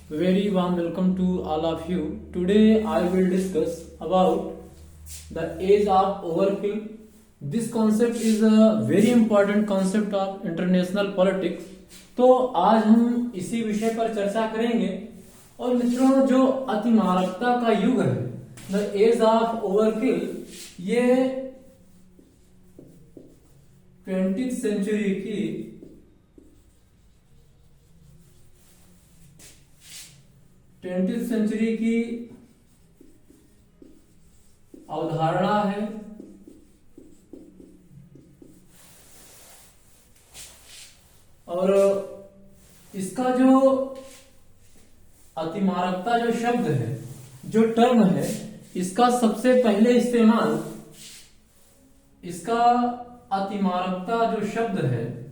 Very warm welcome to all of you. Today I will discuss about the age of overkill. This concept is a very important concept of international politics. तो आज हम इसी विषय पर चर्चा करेंगे। और मित्रों, जो अतिमारकता का युग है, द एज ऑफ ओवरकिल, ये 20th सेंचुरी की अवधारणा है। और इसका जो अतिमारकता जो शब्द है, जो टर्म है, इसका सबसे पहले इस्तेमाल, इसका अतिमारकता जो शब्द है,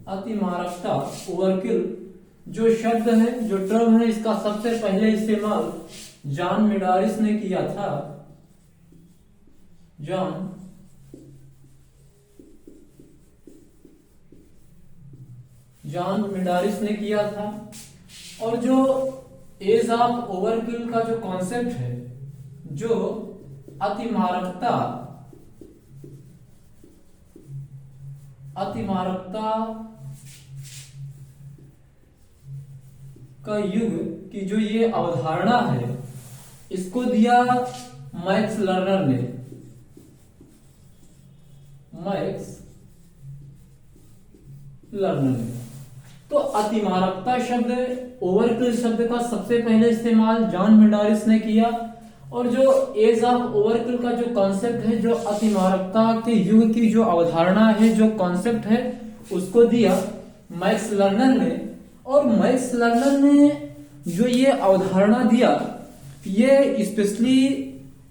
अतिमारकता ओवरकिल जो शब्द है, जो टर्म है, इसका सबसे पहले इस्तेमाल जॉन मेडारिस ने किया था। जॉन मेडारिस ने किया था। और जो एज ऑफ ओवरकिल का जो कॉन्सेप्ट है, जो अतिमारकता का युग की जो ये अवधारणा है, इसको दिया मैक्स लर्नर ने। तो अतिमारकता शब्द, ओवरकिल शब्द का सबसे पहले इस्तेमाल जॉन मेडारिस ने किया। और जो एज ऑफ ओवरकिल का जो कॉन्सेप्ट है, जो अतिमारकता के युग की जो अवधारणा है, जो कॉन्सेप्ट है, उसको दिया मैक्स लर्नर ने। और मैक्स लर्नर ने जो ये अवधारणा दिया, ये स्पेशली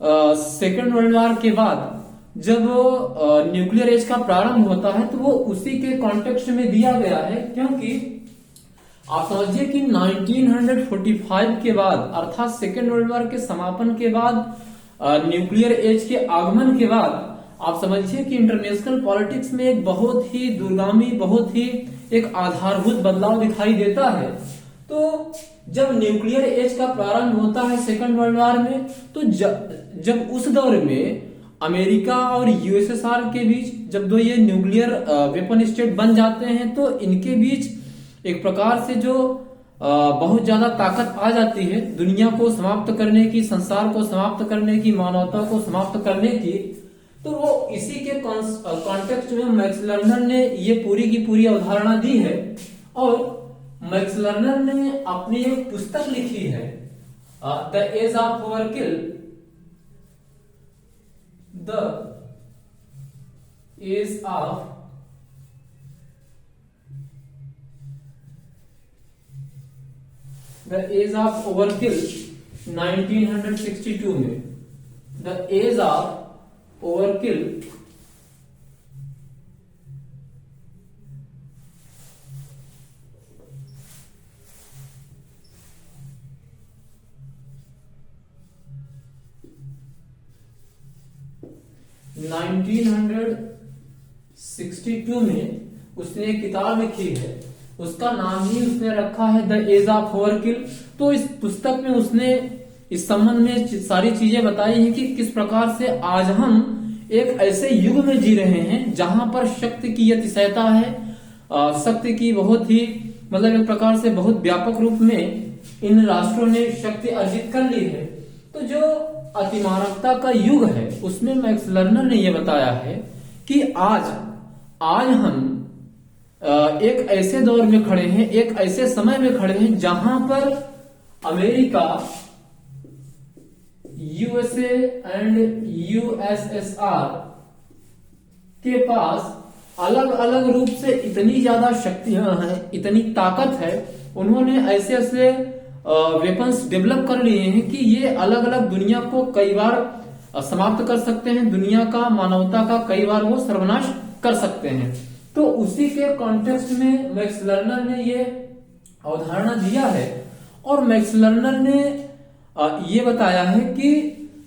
सेकेंड वर्ल्ड वॉर के बाद जब न्यूक्लियर एज का प्रारंभ होता है, तो वो उसी के कॉन्टेक्स्ट में दिया गया है। क्योंकि आप समझिए कि 1945 के बाद, अर्थात सेकेंड वर्ल्ड वॉर के समापन के बाद, न्यूक्लियर एज के आगमन के बाद, आप समझिए कि इंटरनेशनल पॉलिटिक्स में एक बहुत ही दूरगामी, बहुत ही एक आधारभूत बदलाव दिखाई देता है। तो जब न्यूक्लियर एज का प्रारंभ होता है सेकेंड वर्ल्ड वॉर में, तो जब उस दौर में अमेरिका और यूएसएसआर के बीच जब दो ये न्यूक्लियर वेपन स्टेट बन जाते हैं, तो इनके बीच एक प्रकार से जो बहुत ज्यादा ताकत आ जाती है दुनिया को समाप्त करने की, संसार को समाप्त करने की, मानवता को समाप्त करने की। तो वो इसी के कॉन्टेक्स्ट में मैक्स लर्नर ने ये पूरी की पूरी अवधारणा दी है। और मैक्स लर्नर ने अपनी एक पुस्तक लिखी है, the age of overkill, the age of overkill 1962 में। द एज ऑफ ओवरकिल 1962 में उसने एक किताब लिखी है, उसका नाम ही उसने रखा है द एज ऑफ ओवरकिल। तो इस पुस्तक में उसने इस संबंध में सारी चीजें बताई हैं कि किस प्रकार से आज हम एक ऐसे युग में जी रहे हैं जहां पर शक्ति की अतिशयता है, शक्ति की बहुत ही, मतलब एक प्रकार से बहुत व्यापक रूप में इन राष्ट्रों ने शक्ति अर्जित कर ली है। तो जो अतिमारकता का युग है, उसमें मैक्स लर्नर ने यह बताया है कि आज हम एक ऐसे दौर में खड़े हैं, एक ऐसे समय में खड़े हैं जहां पर अमेरिका, यूएसए एंड यूएसएसआर के पास अलग अलग रूप से इतनी ज्यादा शक्तियां हैं, इतनी ताकत है, उन्होंने ऐसे ऐसे वेपन्स डेवलप कर लिए हैं कि ये अलग अलग दुनिया को कई बार समाप्त कर सकते हैं, दुनिया का, मानवता का कई बार वो सर्वनाश कर सकते हैं। तो उसी के कॉन्टेक्स्ट में मैक्स लर्नर ने ये अवधारणा दिया है। और मैक्स लर्नर ने ये बताया है कि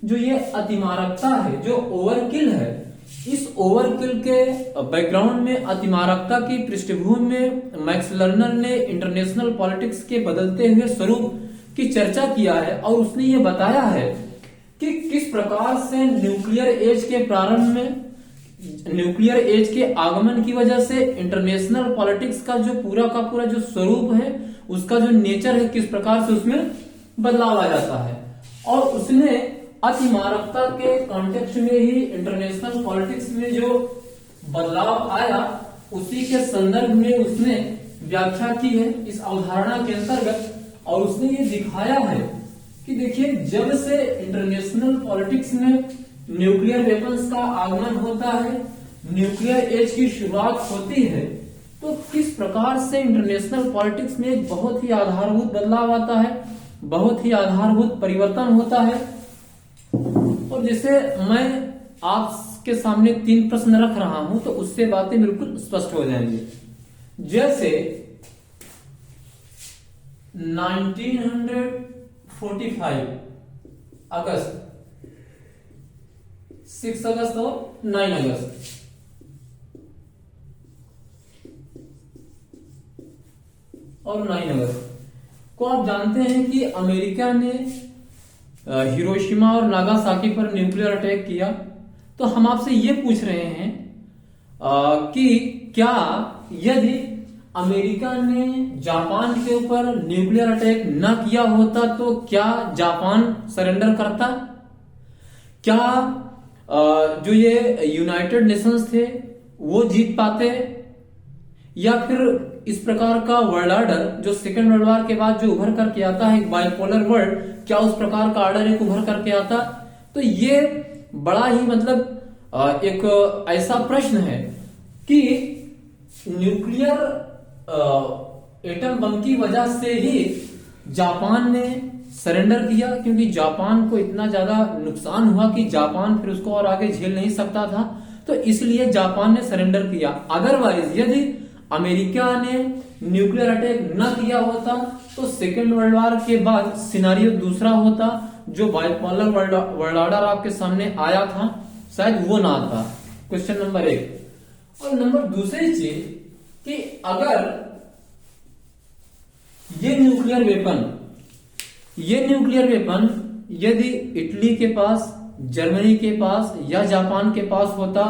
जो ये अतिमारकता है, जो ओवरकिल है, इस ओवरकिल के बैकग्राउंड में अतिमारकता की पृष्ठभूमि में मैक्स लर्नर ने इंटरनेशनल पॉलिटिक्स के बदलते हुए स्वरूप की चर्चा किया है और उसने ये बताया है कि किस प्रकार से न्यूक्लियर एज के प्रारंभ में, न्यूक्लियर एज के आगमन की वजह से इंटरनेशनल पॉलिटिक्स का जो पूरा का पूरा जो स्वरूप है, उसका जो नेचर है, किस प्रकार से उसमें बदलाव आ जाता है। और उसने अतिमारकता के कॉन्टेक्स्ट में ही इंटरनेशनल पॉलिटिक्स में जो बदलाव आया उसी के संदर्भ में उसने व्याख्या की है इस अवधारणा के अंतर्गत। और उसने ये दिखाया है कि देखिए, जब से इंटरनेशनल पॉलिटिक्स में न्यूक्लियर वेपन्स का आगमन होता है, न्यूक्लियर एज की शुरुआत होती है, तो किस प्रकार से इंटरनेशनल पॉलिटिक्स में एक बहुत ही आधारभूत बदलाव आता है, बहुत ही आधारभूत परिवर्तन होता है। और जैसे मैं आपके सामने 3 प्रश्न रख रहा हूं तो उससे बातें बिल्कुल स्पष्ट हो जाएंगी। जैसे 1945 अगस्त, 6 अगस्त और 9 अगस्त, और 9 अगस्त को आप जानते हैं कि अमेरिका ने हिरोशिमा और नागासाकी पर न्यूक्लियर अटैक किया। तो हम आपसे ये पूछ रहे हैं कि क्या यदि अमेरिका ने जापान के ऊपर न्यूक्लियर अटैक न किया होता तो क्या जापान सरेंडर करता? क्या जो ये यूनाइटेड नेशंस थे वो जीत पाते? या फिर इस प्रकार का वर्ल्ड ऑर्डर जो सेकेंड वर्ल्ड वॉर के बाद जो उभर करके आता है, बाइपोलर वर्ल्ड, क्या उस प्रकार का ऑर्डर एक उभर करके आता? तो ये बड़ा ही मतलब एक ऐसा प्रश्न है कि न्यूक्लियर एटम बम की वजह से ही जापान ने सरेंडर किया, क्योंकि जापान को इतना ज्यादा नुकसान हुआ कि जापान फिर उसको और आगे झेल नहीं सकता था, तो इसलिए जापान ने सरेंडर किया। अदरवाइज यदि अमेरिका ने न्यूक्लियर अटैक न किया होता तो सेकेंड वर्ल्ड वॉर के बाद सिनारियो दूसरा होता, जो बाइपोलर वर्ल्ड ऑर्डर आपके सामने आया था शायद वो ना आता। Question number 1। और नंबर दूसरी चीज कि अगर ये न्यूक्लियर वेपन यदि इटली के पास, जर्मनी के पास या जापान के पास होता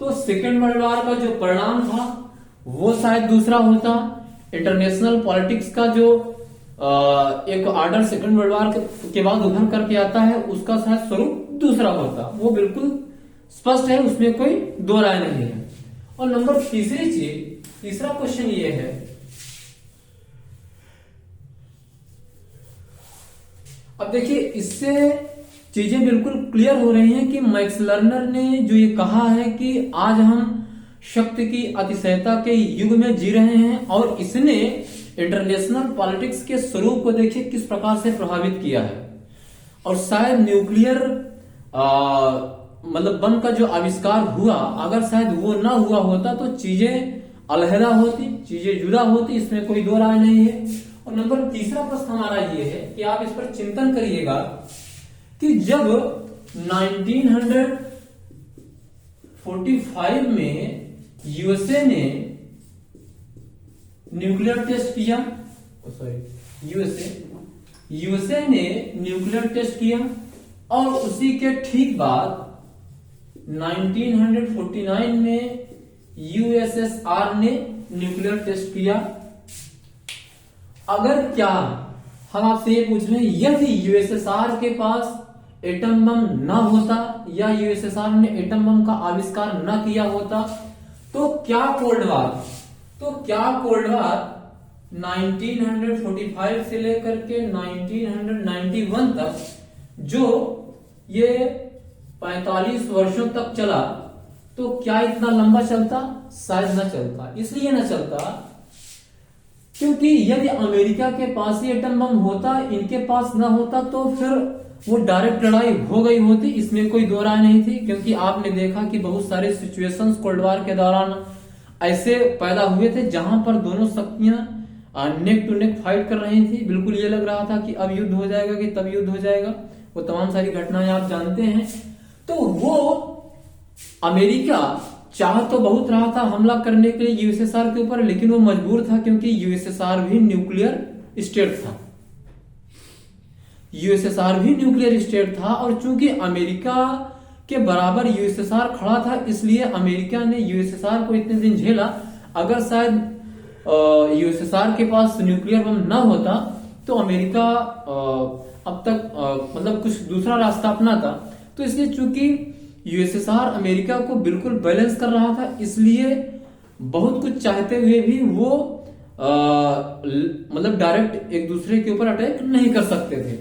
तो सेकेंड वर्ल्ड वॉर का जो परिणाम था वो शायद दूसरा होता। इंटरनेशनल पॉलिटिक्स का जो एक ऑर्डर सेकेंड वर्ल्ड वॉर के बाद उभर करके आता है उसका शायद स्वरूप दूसरा होता। वो बिल्कुल स्पष्ट है, उसमें कोई दो राय नहीं है। और नंबर तीसरा क्वेश्चन ये है, अब देखिए इससे चीजें बिल्कुल क्लियर हो रही हैं कि मैक्स लर्नर ने जो ये कहा है कि आज हम शक्ति की अतिशयता के युग में जी रहे हैं, और इसने इंटरनेशनल पॉलिटिक्स के स्वरूप को देखिए किस प्रकार से प्रभावित किया है। और शायद न्यूक्लियर मतलब बम का जो आविष्कार हुआ, अगर शायद वो ना हुआ होता तो चीजें अलहदा होती, चीजें जुदा होती, इसमें कोई दो राय नहीं है। और नंबर तीसरा प्रश्न हमारा ये है कि आप इस पर चिंतन करिएगा कि जब 1945 में यूएसए ने न्यूक्लियर टेस्ट किया, यूएसए ने न्यूक्लियर टेस्ट किया, और उसी के ठीक बाद 1949 में यूएसएसआर ने न्यूक्लियर टेस्ट किया। अगर क्या हम आपसे ये पूछ रहे हैं, यदि यूएसएसआर के पास एटम बम ना होता या यूएसएसआर ने एटम बम का आविष्कार ना किया होता तो क्या कोल्ड वॉर 1945 से लेकर के 1991 तक जो ये 45 वर्षों तक चला, तो क्या इतना लंबा चलता? शायद न चलता। इसलिए न चलता क्योंकि यदि अमेरिका के पास ही एटम बम होता, इनके पास ना होता, तो फिर वो डायरेक्ट लड़ाई हो गई होती, इसमें कोई दो राय नहीं थी। क्योंकि आपने देखा कि बहुत सारे सिचुएशंस कोल्ड वॉर के दौरान ऐसे पैदा हुए थे जहां पर दोनों शक्तियां नेक टू नेक फाइट कर रही थी। बिल्कुल ये लग रहा था कि अब युद्ध हो जाएगा कि तब युद्ध हो जाएगा, वो तमाम सारी घटनाएं आप जानते हैं। तो वो अमेरिका चाह तो बहुत रहा था हमला करने के लिए यूएसएसआर के ऊपर, लेकिन वो मजबूर था क्योंकि यूएसएसआर भी न्यूक्लियर स्टेट था। यूएसएसआर भी न्यूक्लियर स्टेट था और चूंकि अमेरिका के बराबर यूएसएसआर खड़ा था, इसलिए अमेरिका ने यूएसएसआर को इतने दिन झेला। अगर शायद यूएसएसआर के पास न्यूक्लियर बम न होता तो अमेरिका अब तक मतलब कुछ दूसरा रास्ता अपनाता। तो इसलिए चूंकि यूएसएसआर अमेरिका को बिल्कुल बैलेंस कर रहा था, इसलिए बहुत कुछ चाहते हुए भी वो मतलब डायरेक्ट एक दूसरे के ऊपर अटैक नहीं कर सकते थे।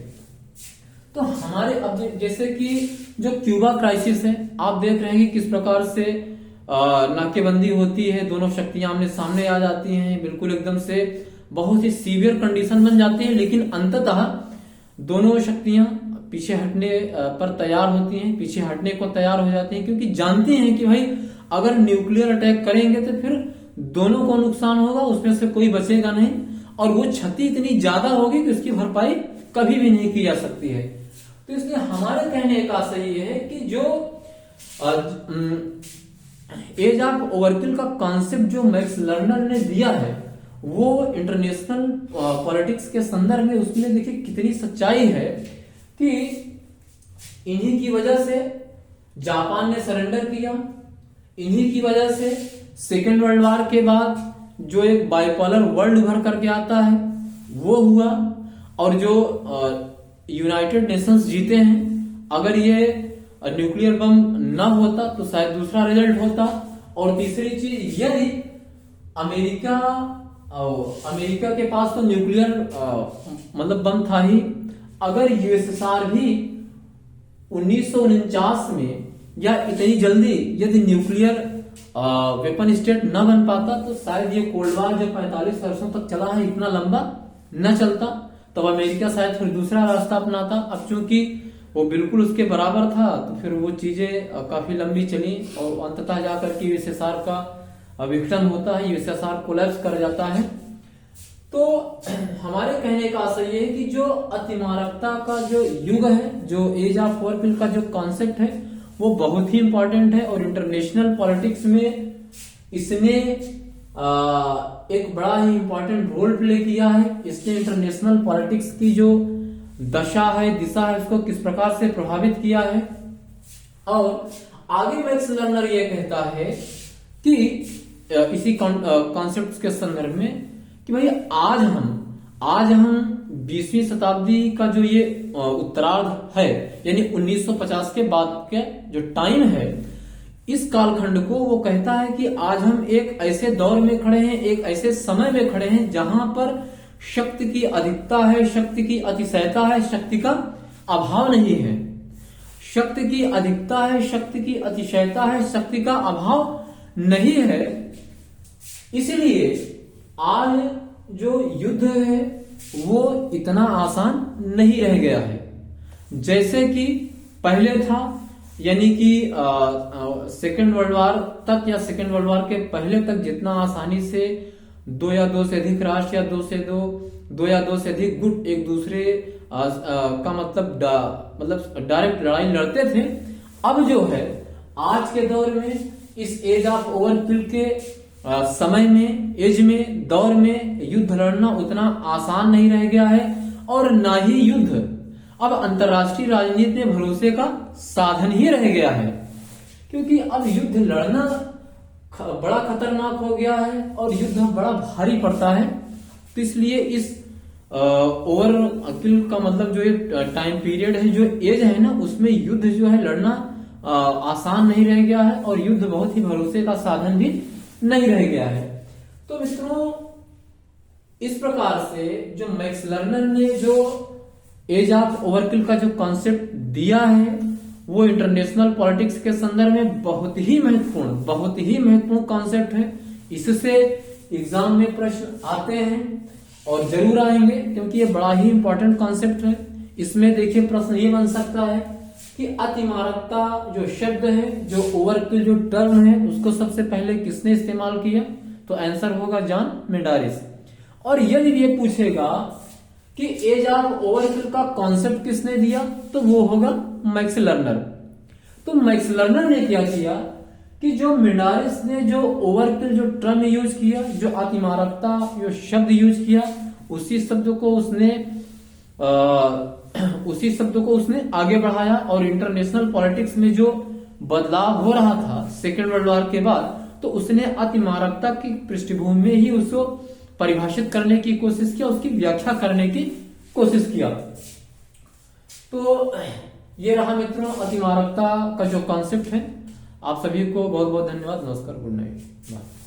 तो हमारे अब जैसे कि जो क्यूबा क्राइसिस है, आप देख रहे हैं कि किस प्रकार से नाकेबंदी होती है, दोनों शक्तियां आमने सामने आ जाती हैं, बिल्कुल एकदम से बहुत ही सीवियर कंडीशन बन जाती है, लेकिन अंततः दोनों शक्तियां पीछे हटने पर तैयार होती हैं, पीछे हटने को तैयार हो जाती हैं, क्योंकि जानती हैं कि भाई अगर न्यूक्लियर अटैक करेंगे तो फिर दोनों को नुकसान होगा, उसमें से कोई बचेगा नहीं, और वो क्षति इतनी ज्यादा होगी कि उसकी भरपाई कभी भी नहीं की जा सकती है। तो इसलिए हमारे कहने का सही है कि जो एज ऑफ ओवरकिल का कॉन्सेप्ट जो मैक्स लर्नर ने दिया है, वो इंटरनेशनल पॉलिटिक्स के संदर्भ में उसमें देखिए कितनी सच्चाई है कि इन्हीं की वजह से जापान ने सरेंडर किया, इन्हीं की वजह से सेकेंड वर्ल्ड वॉर के बाद जो एक बाइपोलर वर्ल्ड उभर करके आता है वो हुआ, और जो यूनाइटेड नेशंस जीते हैं, अगर ये न्यूक्लियर बम न होता तो शायद दूसरा रिजल्ट होता। और तीसरी चीज, यदि अमेरिका के पास तो न्यूक्लियर मतलब बम था ही, अगर यूएसएसआर भी 1949 में या इतनी जल्दी यदि न्यूक्लियर वेपन स्टेट न बन पाता तो शायद ये कोल्ड वॉर जो 45 वर्षों तक चला है इतना लंबा न चलता, तब अमेरिका शायद फिर दूसरा रास्ता अपनाता। अब चूंकि वो बिल्कुल उसके बराबर था तो फिर वो चीजें काफी लंबी चली और अंततः जाकर के यूएसएसआर का विघटन होता है, यूएसएसआर कोलैप्स कर जाता है। तो हमारे कहने का आशय है कि जो अतिमारकता का जो युग है, जो एज ऑफ ओवरकिल का जो कॉन्सेप्ट है, वो बहुत ही इंपॉर्टेंट है और इंटरनेशनल पॉलिटिक्स में इसने एक बड़ा ही इंपॉर्टेंट रोल प्ले किया है। इसने इंटरनेशनल पॉलिटिक्स की जो दशा है, दिशा है, उसको किस प्रकार से प्रभावित किया है। और आगे मैक्स लर्नर ये कहता है कि इसी कॉन्सेप्ट के संदर्भ में कि भाई आज हम 20वीं शताब्दी का जो ये उत्तरार्ध है, यानी 1950 के बाद के जो टाइम है, इस कालखंड को वो कहता है कि आज हम एक ऐसे दौर में खड़े हैं, एक ऐसे समय में खड़े हैं जहां पर शक्ति की अधिकता है, शक्ति की अतिशयता है, शक्ति का अभाव नहीं है। शक्ति की अधिकता है, शक्ति की अतिशयता है, शक्ति का अभाव नहीं है। इसलिए आज जो युद्ध है वो इतना आसान नहीं रह गया है जैसे कि पहले था, यानी कि सेकेंड वर्ल्ड वॉर तक या सेकेंड वर्ल्ड वॉर के पहले तक जितना आसानी से दो या दो से अधिक राष्ट्र या दो या दो से अधिक गुट एक दूसरे का मतलब डायरेक्ट लड़ाई लड़ते थे, अब जो है आज के दौर में इस एज ऑफ ओवरकिल के समय में, एज में, दौर में युद्ध लड़ना उतना आसान नहीं रह गया है, और ना ही युद्ध अब अंतरराष्ट्रीय राजनीति में भरोसे का साधन ही रह गया है, क्योंकि अब युद्ध लड़ना बड़ा खतरनाक हो गया है और युद्ध बड़ा भारी पड़ता है। तो इसलिए इस ओवरकिल का मतलब जो ये टाइम पीरियड है, जो एज है ना, उसमें युद्ध जो है लड़ना आसान नहीं रह गया है और युद्ध बहुत ही भरोसे का साधन भी नहीं रह गया है। तो मित्रों, इस प्रकार से जो मैक्स लर्नर ने जो एज ऑफ ओवरकिल का जो कॉन्सेप्ट दिया है वो इंटरनेशनल पॉलिटिक्स के संदर्भ में बहुत ही महत्वपूर्ण कॉन्सेप्ट है। इससे एग्जाम में प्रश्न आते हैं और जरूर आएंगे, क्योंकि ये बड़ा ही इंपॉर्टेंट कॉन्सेप्ट है। इसमें देखिए प्रश्न ये बन सकता है कि अतिमारकता जो शब्द है, जो ओवरकिल जो टर्म है, उसको सबसे पहले किसने इस्तेमाल किया? तो आंसर होगा जॉन मेंडारिस। और यदि ये पूछेगा कि एज ऑफ ओवरकिल का कॉन्सेप्ट किसने दिया, तो वो होगा मैक्स लर्नर। तो मैक्स लर्नर ने क्या किया कि जो मिंडारिस ने जो ओवरकिल जो टर्म यूज किया, जो अतिमारकता जो शब्द यूज किया, उसी शब्द को उसने आगे बढ़ाया और इंटरनेशनल पॉलिटिक्स में जो बदलाव हो रहा था सेकेंड वर्ल्ड वॉर के बाद, तो उसने अतिमारकता की पृष्ठभूमि में ही उसको परिभाषित करने की कोशिश किया, उसकी व्याख्या करने की कोशिश किया। तो ये रहा मित्रों अतिमारकता का जो कॉन्सेप्ट है। आप सभी को बहुत बहुत धन्यवाद। नमस्कार, गुड नाइट, बाय।